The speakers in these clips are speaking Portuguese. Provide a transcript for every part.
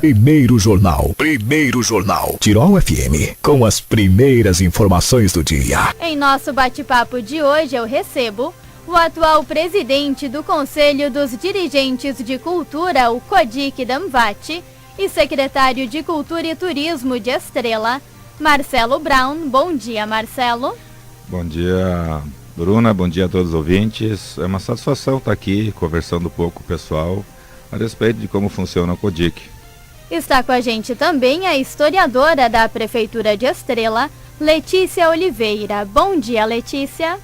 Primeiro Jornal. Tirol FM, com as primeiras informações do dia. Em nosso bate-papo de hoje eu recebo o atual presidente do Conselho dos Dirigentes de Cultura, o CODIC Damvati, e secretário de Cultura e Turismo de Estrela, Marcelo Brown. Bom dia, Marcelo. Bom dia, Bruna. Bom dia a todos os ouvintes. É uma satisfação estar aqui conversando um pouco com o pessoal a respeito de como funciona o CODIC. Está com a gente também a historiadora da Prefeitura de Estrela, Letícia Oliveira. Bom dia, Letícia.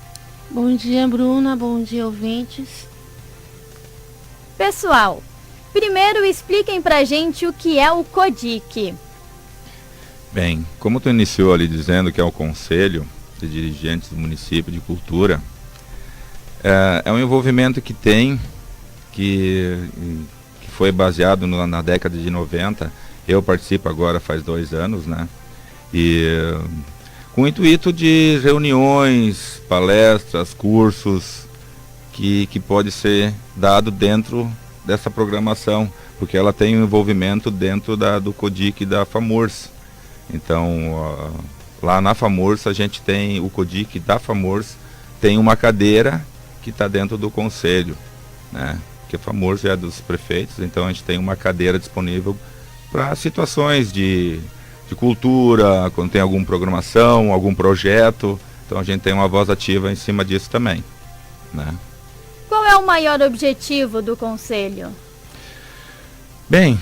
Bom dia, Bruna. Bom dia, ouvintes. Pessoal, primeiro expliquem pra gente o que é o CODIC. Bem, como tu iniciou ali dizendo que é o Conselho de Dirigentes do Município de Cultura, é um envolvimento que foi baseado na década de 90. Eu participo agora faz 2 anos, né? E com o intuito de reuniões, palestras, cursos que pode ser dado dentro dessa programação, porque ela tem um envolvimento dentro do CODIC da FAMURS. Então, lá na FAMURS a gente tem o CODIC da FAMURS, tem uma cadeira que está dentro do conselho, né? Porque a FAMURS é dos prefeitos, então a gente tem uma cadeira disponível para situações de cultura, quando tem alguma programação, algum projeto. Então a gente tem uma voz ativa em cima disso também, né? Qual é o maior objetivo do Conselho? Bem,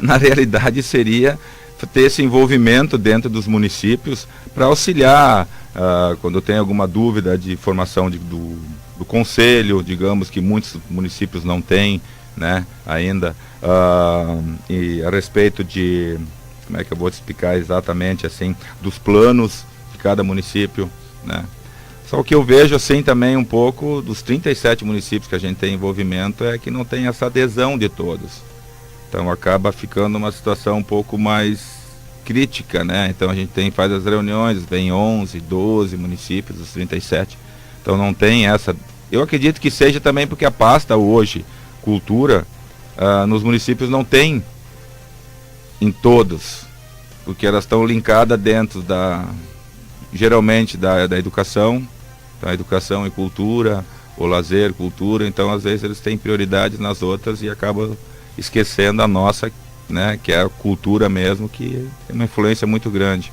na realidade seria ter esse envolvimento dentro dos municípios para auxiliar quando tem alguma dúvida de formação do Conselho, digamos que muitos municípios não têm, né, ainda, e a respeito de, como é que eu vou te explicar exatamente, assim, dos planos de cada município, né. Só o que eu vejo, assim, também um pouco dos 37 municípios que a gente tem envolvimento é que não tem essa adesão de todos. Então acaba ficando uma situação um pouco mais crítica, né. Então a gente faz as reuniões, vem 11, 12 municípios dos 37. Então não tem essa. Eu acredito que seja também porque a pasta hoje, cultura, nos municípios não tem em todos, porque elas estão linkadas dentro geralmente da educação, então a educação e cultura, o lazer, cultura, então às vezes eles têm prioridade nas outras e acabam esquecendo a nossa, né, que é a cultura mesmo, que tem uma influência muito grande.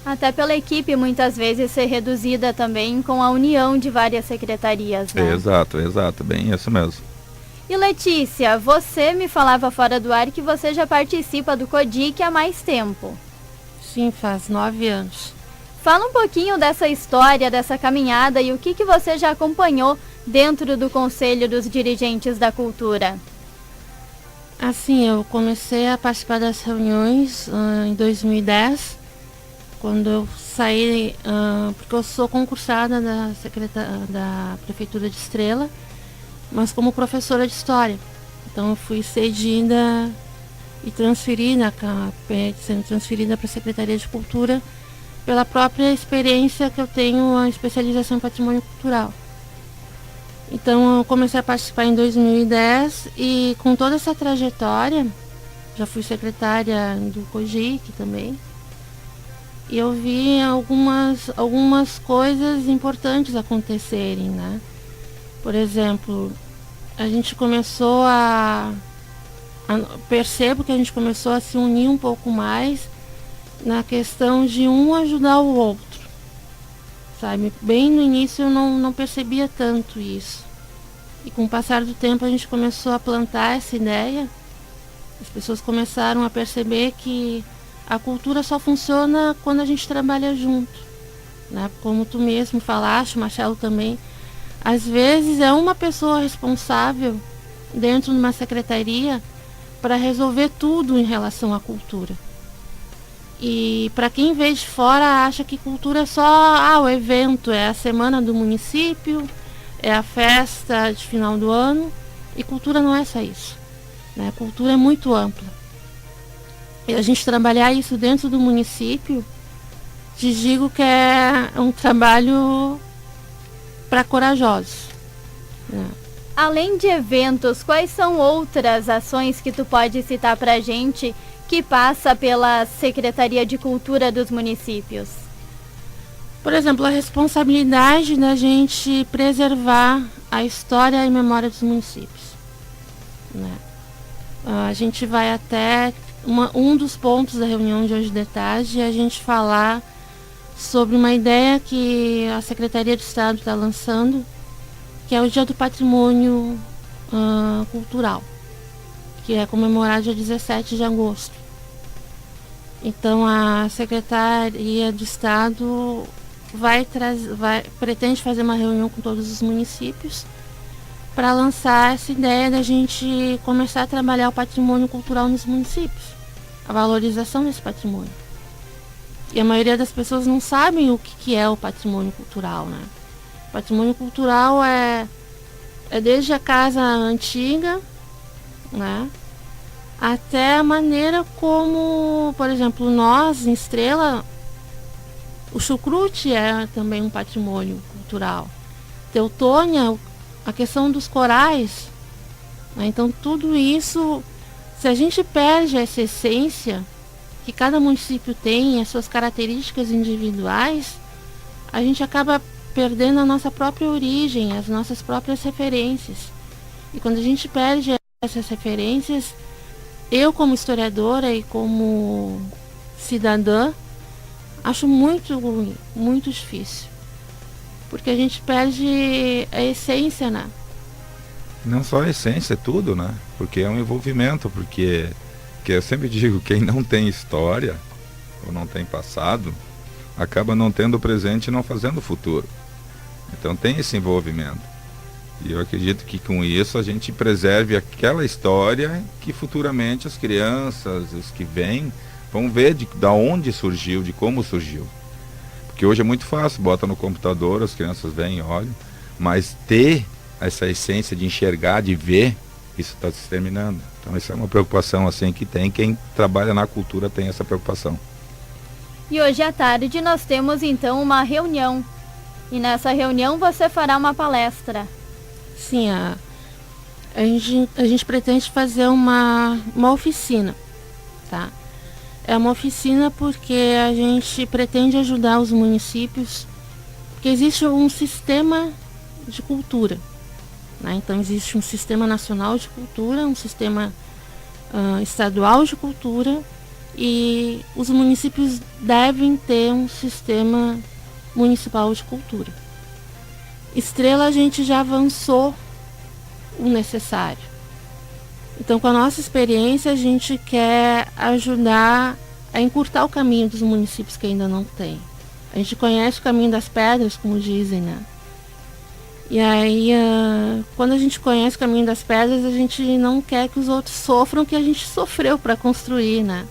Até pela equipe muitas vezes ser reduzida também com a união de várias secretarias, né? Exato, bem isso mesmo. E Letícia, você me falava fora do ar que você já participa do CODIC há mais tempo. Sim, faz 9 anos. Fala um pouquinho dessa história, dessa caminhada e o que você já acompanhou dentro do Conselho dos Dirigentes da Cultura. Assim, eu comecei a participar das reuniões em 2010, quando eu saí, porque eu sou concursada da Prefeitura de Estrela, mas como professora de História. Então eu fui cedida e sendo transferida para a Secretaria de Cultura pela própria experiência que eu tenho, a especialização em Patrimônio Cultural. Então eu comecei a participar em 2010 e com toda essa trajetória, já fui secretária do CODIC também, e eu vi algumas coisas importantes acontecerem, né? Por exemplo, a gente começou percebo que a gente começou a se unir um pouco mais na questão de um ajudar o outro, sabe? Bem no início eu não percebia tanto isso. E com o passar do tempo a gente começou a plantar essa ideia. As pessoas começaram a perceber que a cultura só funciona quando a gente trabalha junto, né? Como tu mesmo falaste, Marcelo também, às vezes é uma pessoa responsável dentro de uma secretaria para resolver tudo em relação à cultura. E para quem vê de fora acha que cultura é só o evento, é a semana do município, é a festa de final do ano, e cultura não é só isso, né? Cultura é muito ampla. E a gente trabalhar isso dentro do município, te digo que é um trabalho para corajosos, né? Além de eventos, quais são outras ações que tu pode citar pra gente que passa pela Secretaria de Cultura dos municípios? Por exemplo, a responsabilidade da gente preservar a história e memória dos municípios, né? A gente vai até um dos pontos da reunião de hoje de tarde é a gente falar sobre uma ideia que a Secretaria de Estado está lançando, que é o Dia do Patrimônio Cultural, que é comemorado dia 17 de agosto. Então a Secretaria de Estado pretende fazer uma reunião com todos os municípios para lançar essa ideia da gente começar a trabalhar o patrimônio cultural nos municípios, a valorização desse patrimônio. E a maioria das pessoas não sabem o que é o patrimônio cultural, né? O patrimônio cultural é desde a casa antiga, né, até a maneira como, por exemplo, nós, em Estrela, o chucrute é também um patrimônio cultural. Teutônia, a questão dos corais, né? Então tudo isso, se a gente perde essa essência que cada município tem, as suas características individuais, a gente acaba perdendo a nossa própria origem, as nossas próprias referências. E quando a gente perde essas referências, eu como historiadora e como cidadã, acho muito ruim, muito difícil. Porque a gente perde a essência, né? Não só a essência, é tudo, né? Porque é um envolvimento, porque eu sempre digo, quem não tem história, ou não tem passado, acaba não tendo o presente e não fazendo o futuro. Então tem esse envolvimento. E eu acredito que com isso a gente preserve aquela história que futuramente as crianças, os que vêm, vão ver de onde surgiu, de como surgiu. Porque hoje é muito fácil, bota no computador, as crianças vêm e olham, mas ter essa essência de enxergar, de ver, isso está se terminando. Então essa é uma preocupação assim que tem, quem trabalha na cultura tem essa preocupação. E hoje à tarde nós temos então uma reunião. E nessa reunião você fará uma palestra. Sim, a gente pretende fazer uma oficina, tá? É uma oficina porque a gente pretende ajudar os municípios, porque existe um sistema de cultura, né? Então existe um sistema nacional de cultura, um sistema estadual de cultura, e os municípios devem ter um sistema municipal de cultura. Estrela, a gente já avançou o necessário. Então, com a nossa experiência, a gente quer ajudar a encurtar o caminho dos municípios que ainda não têm. A gente conhece o caminho das pedras, como dizem, né? E aí, quando a gente conhece o caminho das pedras, a gente não quer que os outros sofram o que a gente sofreu para construir, né?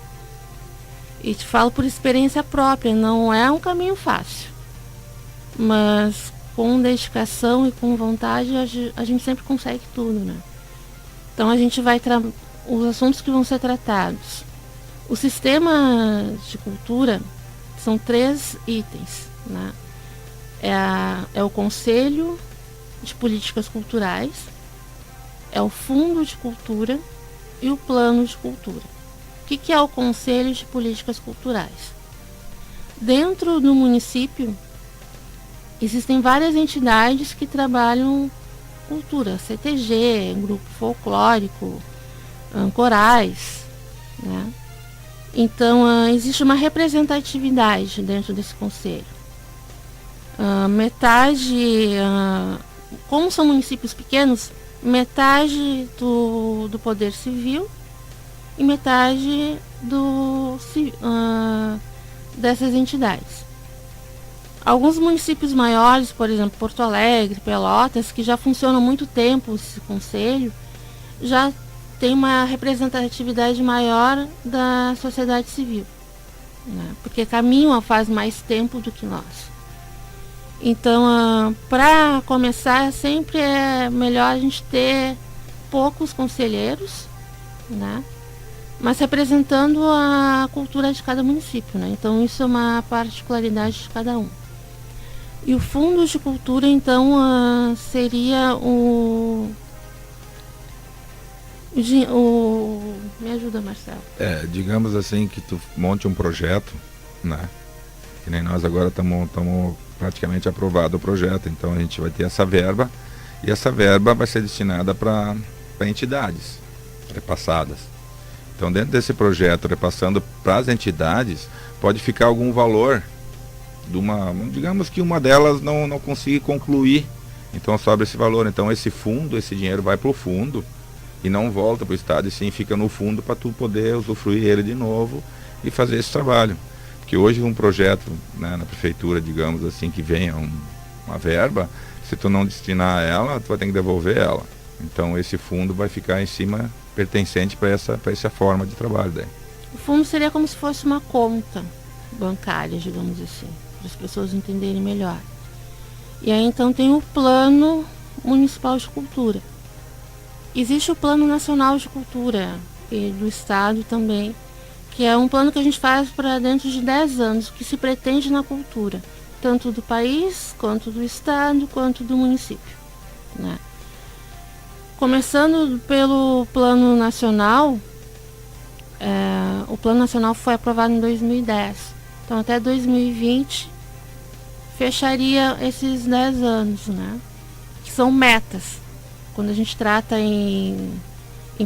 E te falo por experiência própria, não é um caminho fácil. Mas com dedicação e com vontade, a gente sempre consegue tudo, né? Então a gente vai os assuntos que vão ser tratados. O sistema de cultura são 3 itens, né? É o Conselho de Políticas Culturais, é o Fundo de Cultura e o Plano de Cultura. O que é o Conselho de Políticas Culturais? Dentro do município existem várias entidades que trabalham cultura, CTG, grupo folclórico, corais, né? Então existe uma representatividade dentro desse conselho. Como são municípios pequenos, metade do poder civil e metade dessas entidades. Alguns municípios maiores, por exemplo, Porto Alegre, Pelotas, que já funcionam há muito tempo esse conselho, já tem uma representatividade maior da sociedade civil, né? Porque caminham faz mais tempo do que nós. Então, para começar, sempre é melhor a gente ter poucos conselheiros, né? Mas representando a cultura de cada município, né? Então isso é uma particularidade de cada um. E o Fundo de Cultura, então, seria Me ajuda, Marcelo. Digamos assim que tu monte um projeto, né? Que nem nós agora estamos praticamente aprovado o projeto, então a gente vai ter essa verba, e essa verba vai ser destinada para entidades repassadas. Então, dentro desse projeto, repassando para as entidades, pode ficar algum valor digamos que uma delas não consiga concluir, então sobra esse valor. Então esse dinheiro vai para o fundo e não volta para o Estado, e sim fica no fundo para tu poder usufruir ele de novo e fazer esse trabalho. Porque hoje um projeto, né, na prefeitura, digamos assim, que venha uma verba, se tu não destinar ela, tu vai ter que devolver ela. Então esse fundo vai ficar em cima, pertencente para essa forma de trabalho daí. O fundo seria como se fosse uma conta bancária, digamos assim, para as pessoas entenderem melhor. E aí então tem o Plano Municipal de Cultura. Existe o Plano Nacional de Cultura, e do Estado também, que é um plano que a gente faz para dentro de 10 anos, que se pretende na cultura, tanto do país, quanto do Estado, quanto do município, né? Começando pelo Plano Nacional, o Plano Nacional foi aprovado em 2010, então até 2020 fecharia esses 10 anos, né? Que são metas. Quando a gente trata em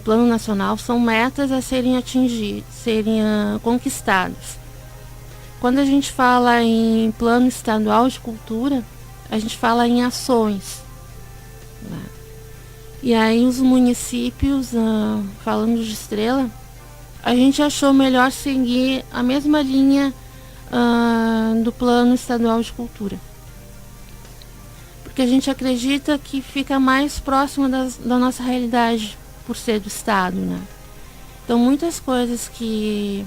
Plano Nacional, são metas a serem atingidas, serem conquistadas. Quando a gente fala em Plano Estadual de Cultura, a gente fala em ações, né? E aí os municípios, falando de Estrela, a gente achou melhor seguir a mesma linha do Plano Estadual de Cultura. Porque a gente acredita que fica mais próximo da nossa realidade, por ser do Estado, né? Então muitas coisas que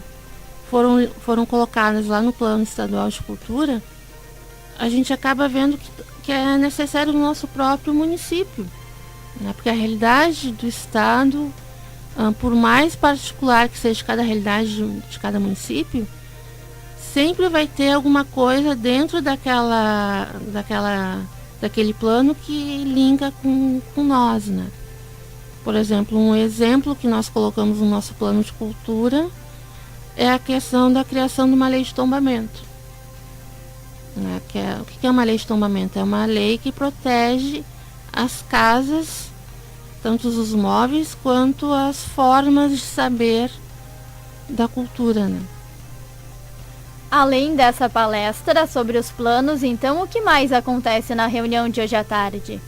foram colocadas lá no Plano Estadual de Cultura, a gente acaba vendo que é necessário no nosso próprio município, né? Porque a realidade do Estado, por mais particular que seja cada realidade de cada município, sempre vai ter alguma coisa dentro daquele plano que linka com nós, né? Por exemplo, um exemplo que nós colocamos no nosso plano de cultura é a questão da criação de uma lei de tombamento, né? O que é uma lei de tombamento? É uma lei que protege as casas, tanto os móveis quanto as formas de saber da cultura, né? Além dessa palestra sobre os planos, então o que mais acontece na reunião de hoje à tarde?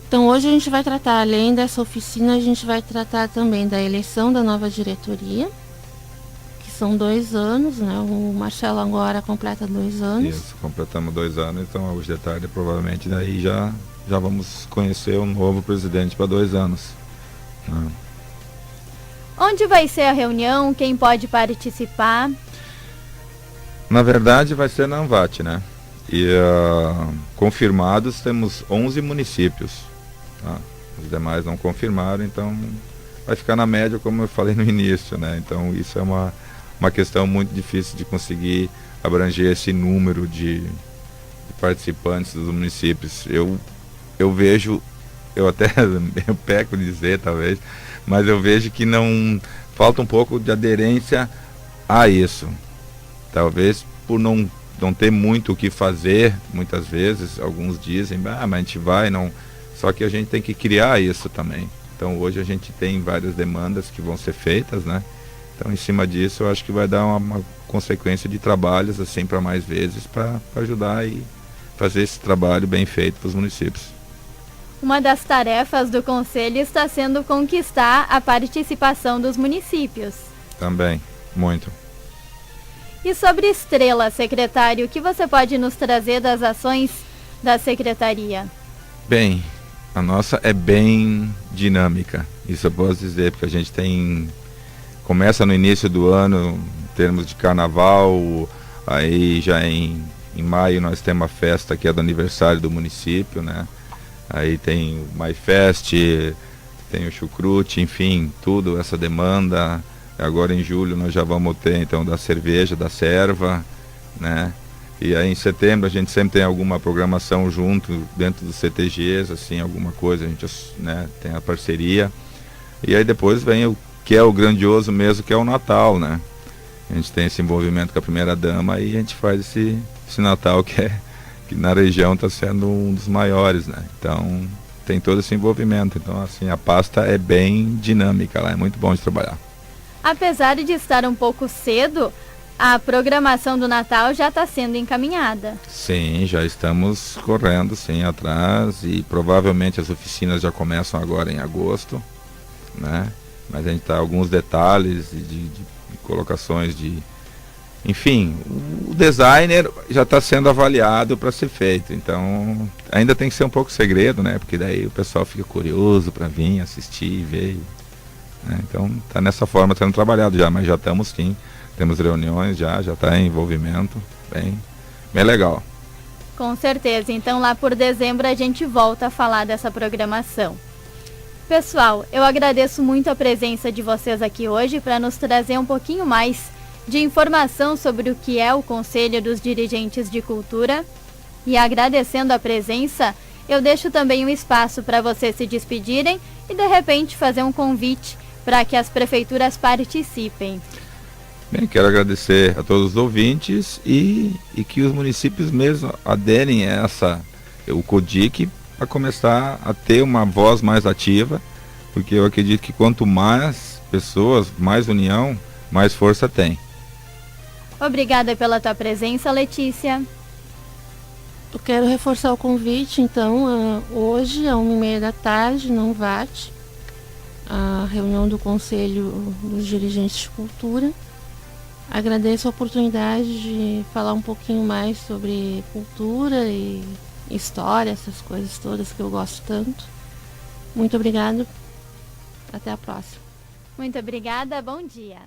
Então hoje a gente vai tratar, além dessa oficina, a gente vai tratar também da eleição da nova diretoria, que são 2 anos, né? O Marcelo agora completa 2 anos. Isso, completamos 2 anos, então hoje de tarde provavelmente daí já vamos conhecer o novo presidente para 2 anos. Né? Onde vai ser a reunião? Quem pode participar? Na verdade vai ser na Anvat, né? E confirmados temos 11 municípios. Tá? Os demais não confirmaram, então vai ficar na média, como eu falei no início, né? Então isso é uma questão muito difícil de conseguir abranger esse número de participantes dos municípios. Eu vejo, eu peco de dizer talvez, mas eu vejo que não falta um pouco de aderência a isso. Talvez por não ter muito o que fazer, muitas vezes, alguns dizem, mas a gente vai, não. Só que a gente tem que criar isso também. Então hoje a gente tem várias demandas que vão ser feitas, né? Então em cima disso eu acho que vai dar uma consequência de trabalhos assim para mais vezes, para ajudar e fazer esse trabalho bem feito para os municípios. Uma das tarefas do Conselho está sendo conquistar a participação dos municípios. Também, muito. E sobre Estrela, secretário, o que você pode nos trazer das ações da Secretaria? Bem, a nossa é bem dinâmica, isso eu posso dizer, porque a gente começa no início do ano, em termos de carnaval, aí já em maio nós temos a festa que é do aniversário do município, né? Aí tem o MyFest, tem o chucrute, enfim, tudo, essa demanda. Agora em julho nós já vamos ter então da cerveja, da serva, né? E aí em setembro a gente sempre tem alguma programação junto dentro dos CTGs, assim, alguma coisa, a gente, né, tem a parceria. E aí depois vem o que é o grandioso mesmo, que é o Natal, né? A gente tem esse envolvimento com a primeira-dama e a gente faz esse Natal que na região está sendo um dos maiores, né? Então tem todo esse envolvimento. Então, assim, a pasta é bem dinâmica lá, é muito bom de trabalhar. Apesar de estar um pouco cedo, a programação do Natal já está sendo encaminhada. Sim, já estamos correndo, sim, atrás, e provavelmente as oficinas já começam agora em agosto, né? Mas a gente está alguns detalhes de colocações de... Enfim, o designer já está sendo avaliado para ser feito, então ainda tem que ser um pouco segredo, né? Porque daí o pessoal fica curioso para vir assistir, ver, né? Então está nessa forma sendo trabalhado já, mas já estamos sim, temos reuniões já está em envolvimento, bem legal. Com certeza, então lá por dezembro a gente volta a falar dessa programação. Pessoal, eu agradeço muito a presença de vocês aqui hoje para nos trazer um pouquinho mais de informação sobre o que é o Conselho dos Dirigentes de Cultura. E agradecendo a presença, eu deixo também um espaço para vocês se despedirem e de repente fazer um convite para que as prefeituras participem. Bem, quero agradecer a todos os ouvintes e que os municípios mesmo aderem a o CODIC, para começar a ter uma voz mais ativa, porque eu acredito que quanto mais pessoas, mais união, mais força tem. Obrigada pela tua presença, Letícia. Eu quero reforçar o convite, então, hoje, às 1h30 da tarde, no VAT, a reunião do Conselho dos Dirigentes de Cultura. Agradeço a oportunidade de falar um pouquinho mais sobre cultura e história, essas coisas todas que eu gosto tanto. Muito obrigada. Até a próxima. Muito obrigada, bom dia.